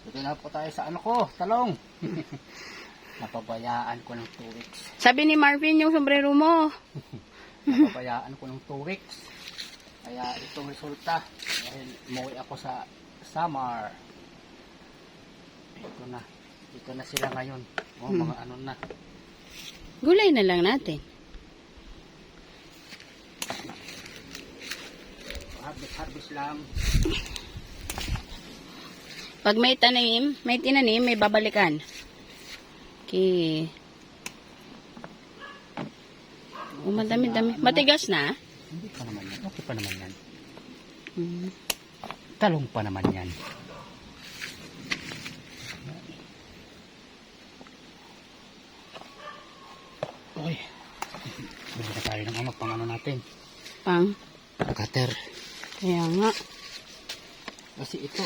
Dito na po tayo sa ano ko, talong. Napabayaan ko ng 2 weeks. Sabi ni Marvin yung sombrero mo. Napabayaan ko ng 2 weeks. Kaya itong resulta. Dahil umuwi ako sa Samar. Ito na sila ngayon. Mga ano na. Gulay na lang natin. Harvest lang. Pag may tinanim, may babalikan. Okay. Madami-dami. Matigas na? Hindi pa naman yan. Okay pa naman yan. Hmm. Talong pa naman yan. Uy. Bili na tayo ng ano pang ano natin. Pang? Cutter. Kaya nga. Kasi ito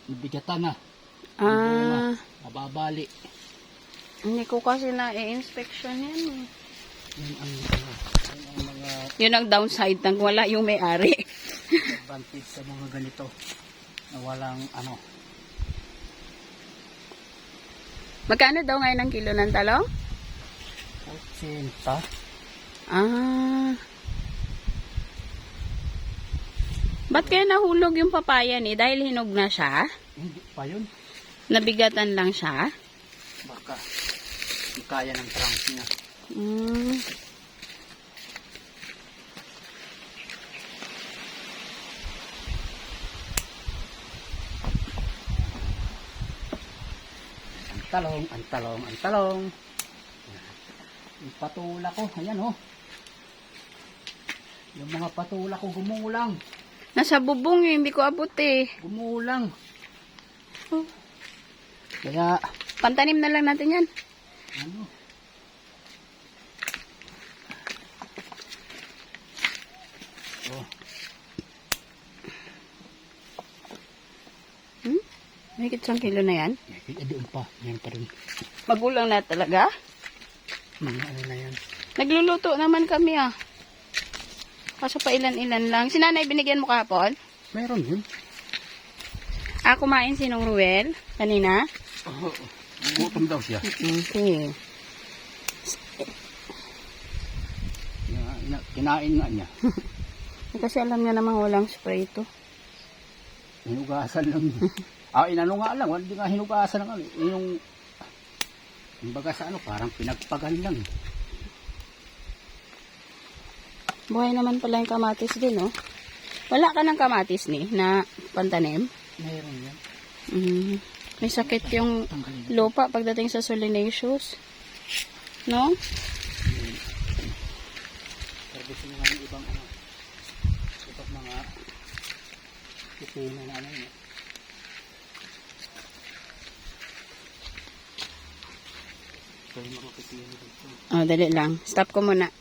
nabigatan na. Nababali. Hindi ko kasi na-inspection yan eh. Yun ang mga Yun ang downside ng wala yung may-ari. advantage sa mga ganito na walang ano. Magkano daw ngayon ang kilo ng talong? 80. Ba't kaya nahulog yung papaya ni? Dahil hinog na siya? Hindi pa yun. Nabigatan lang siya? Baka hindi kaya ng trunk niya. Ang talong. Yung patula ko, ayan oh. Yung mga patula ko gumulang. Nasa bubong eh, hindi ko abot eh. Gumulang. Kaya, Pantanim na lang natin yan. ano? Oh. May kitsang kilo na yan. Doon pa. Yan pa rin. Magulang na talaga. Mga ano na yan. Nagluluto naman kami ah. Kaso pa ilan-ilan lang. Si nanay binigyan mo kahapon? Meron yun. Kumain si Nong Ruel kanina. Oh, gutom daw siya. Okay. Kinain nga niya. Kasi alam niya namang walang spray ito. Hinugasan lang. Inano nga lang. Hindi nga hinugasan lang. Yung baga sa ano, parang pinagpagan lang. Buhay naman pala yung kamatis din, oh. Wala ka ng kamatis ni na pantanim? Meron yan. May sakit yung lupa pagdating sa solanaceous. No? Service nga yung ibang ano. Ibang mga kusina na ano yun. Ito yung mga kusina dito. Dali lang. Stop ko muna.